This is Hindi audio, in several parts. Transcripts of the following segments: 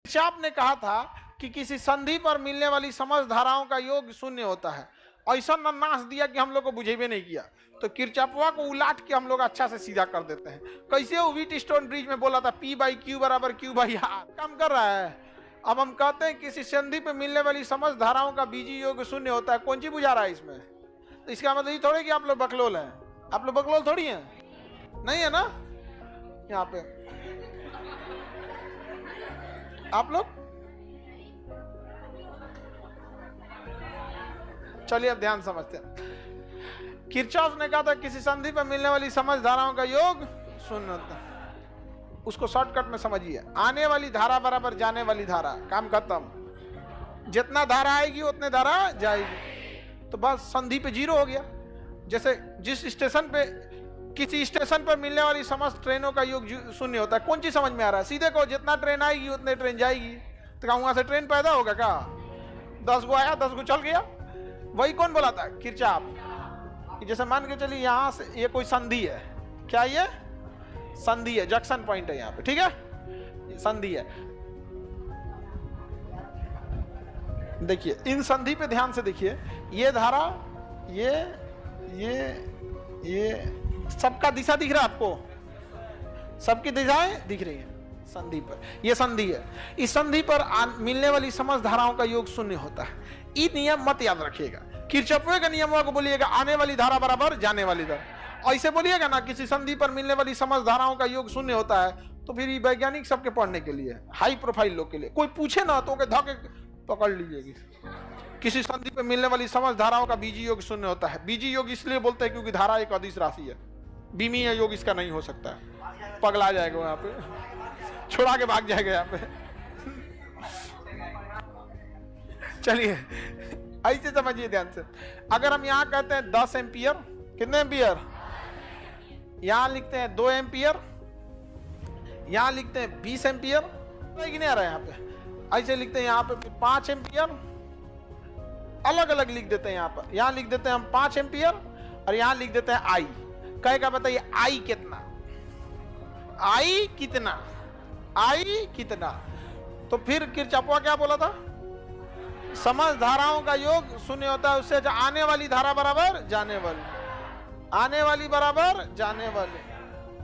किरचॉफ ने कहा था कि किसी संधि पर मिलने वाली समस्त धाराओं का योग शून्य होता है। ऐसा न नाश दिया कि हम लोग को बुझेबे नहीं किया, तो किरचॉफवा को उलाट के हम लोग अच्छा से सीधा कर देते हैं। कैसे वो व्हीट स्टोन ब्रिज में बोला था P/Q बराबर Q/R, काम कर रहा है। अब हम कहते हैं किसी संधि पर मिलने वाली समस्त धाराओं का बीजीय योग शून्य होता है। कौन सी बुझा रहा है इसमें? तो इसका मतलब ये थोड़ी कि आप लोग बकलोल हैं। आप लोग बकलोल थोड़ी हैं, नहीं है ना यहाँ पे आप लोग। चलिए अब ध्यान समझते हैं। किरचॉफ ने कहा था किसी संधि पर मिलने वाली समस्त धाराओं का योग शून्य होता है। उसको शॉर्टकट में समझिए, आने वाली धारा बराबर जाने वाली धारा, काम खत्म। जितना धारा आएगी उतने धारा जाएगी, तो बस संधि पे जीरो हो गया। जैसे जिस स्टेशन पे किसी स्टेशन पर मिलने वाली समस्त ट्रेनों का योग शून्य होता है। कौन चीज समझ में आ रहा है? सीधे को जितना ट्रेन आएगी उतने ट्रेन जाएगी। तो वहां से ट्रेन पैदा होगा क्या? 10 गो आया 10 गो चल गया। वही कौन बोला था? किरचॉफ। जैसे मान के चलिए यहां से ये कोई संधि है, क्या ये संधि है, जंक्शन पॉइंट है यहाँ पे, ठीक है, ये संधि है। देखिए इन संधि पे ध्यान से देखिए, ये धारा ये सबका दिशा दिख रहा है आपको? सबकी दिशाएं दिख रही हैं संधि पर। यह संधि है, इस संधि पर मिलने वाली समस्त धाराओं का योग शून्य होता है। ये नियम मत याद रखिएगा। किरचॉफ के नियमों को बोलिएगा आने वाली धारा बराबर जाने वाली धारा। ऐसे बोलिएगा ना किसी संधि पर मिलने वाली समस्त धाराओं का योग शून्य होता है, तो फिर ये वैज्ञानिक सबके पढ़ने के लिए, हाई प्रोफाइल लोग के लिए। कोई पूछे ना तो धके पकड़ लीजिएगी। किसी संधि पर मिलने वाली समस्त धाराओं का बीजीय योग शून्य होता है। बीजीय योग इसलिए बोलते हैं क्योंकि धारा एक अदिश राशि है। बीमीय योग इसका नहीं हो सकता है, पगला जाएगा वहां पे, छोड़ा के भाग जाएगा यहाँ पे। चलिए ऐसे समझिए ध्यान से। अगर हम यहाँ कहते हैं 10 एम्पियर, कितने एम्पियर? यहां लिखते हैं 2 एम्पियर, यहां लिखते हैं 20 एम्पियर, नहीं आ रहा है यहाँ पे। ऐसे लिखते हैं यहाँ पे 5 एम्पियर, अलग अलग लिख देते हैं यहाँ पर। यहाँ लिख देते हैं हम 5 एम्पियर और यहाँ लिख देते हैं आई। कहेगा बताइए आई कितना? आई कितना? आई कितना? तो फिर किरचॉफ क्या बोला था? समस्त धाराओं का योग शून्य होता है। उससे आने वाली धारा बराबर जाने वाली, आने वाली बराबर जाने वाली,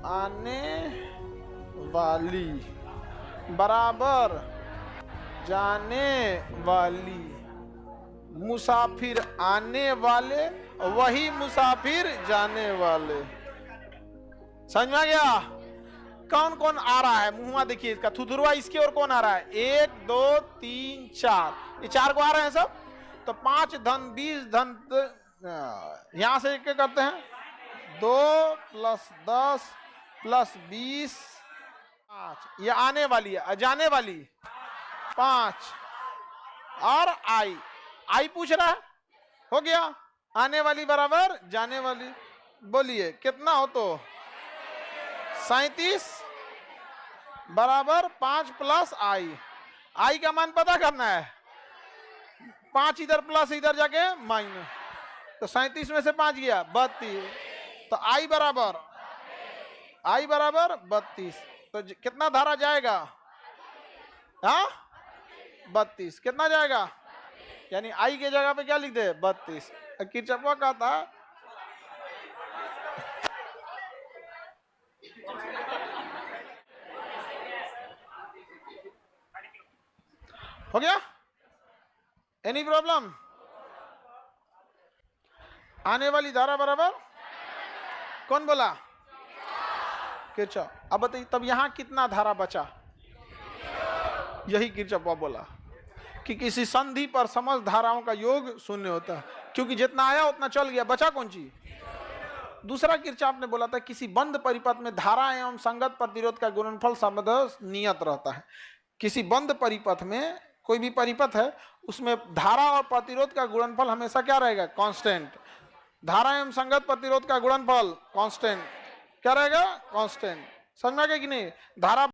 आने वाली बराबर जाने वाली। मुसाफिर आने वाले, वही मुसाफिर जाने वाले। समझ में आ गया? कौन कौन आ रहा है? मुंह देखिए इसका, थुथुरवा इसके और कौन आ रहा है? 1 2 3 4, ये 4 को आ रहे हैं सब। तो 5 धन 20 धन, यहां से क्या करते हैं? 2 + 10 + 20 5। ये आने वाली है, जाने वाली 5 और आई पूछ रहा है, हो गया। आने वाली बराबर जाने वाली। बोलिए कितना हो? तो 37 बराबर 5 + आई का मान पता करना है। 5 इधर प्लस, इधर जाके माइनस, तो 37 में से 5 गया 32। तो आई बराबर 32। तो कितना धारा जाएगा? हाँ 32। कितना जाएगा? यानी आई के जगह पे क्या लिख दे? 32। किरचॉफ का था हो गया? Any problem? आने वाली धारा बराबर कौन बोला? किरचॉफ। अब बताइए तब यहां कितना धारा बचा? यही किरचॉफ बोला कि किसी संधि पर समस्त धाराओं का योग शून्य होता है, क्योंकि जितना आया उतना चल गया, बचा कौन चीज? दूसरा किरचॉफ ने बोला था किसी बंद परिपथ में धारा एवं संगत प्रतिरोध का गुणनफल संबंध नियत रहता है। किसी बंद परिपथ में, कोई भी परिपथ है, उसमें धारा और प्रतिरोध का गुणनफल हमेशा क्या रहेगा? कांस्टेंट। धारा एवं संगत प्रतिरोध का गुणनफल कांस्टेंट क्या रहेगा? कांस्टेंट। समझ में आ गया कि नहीं? धारा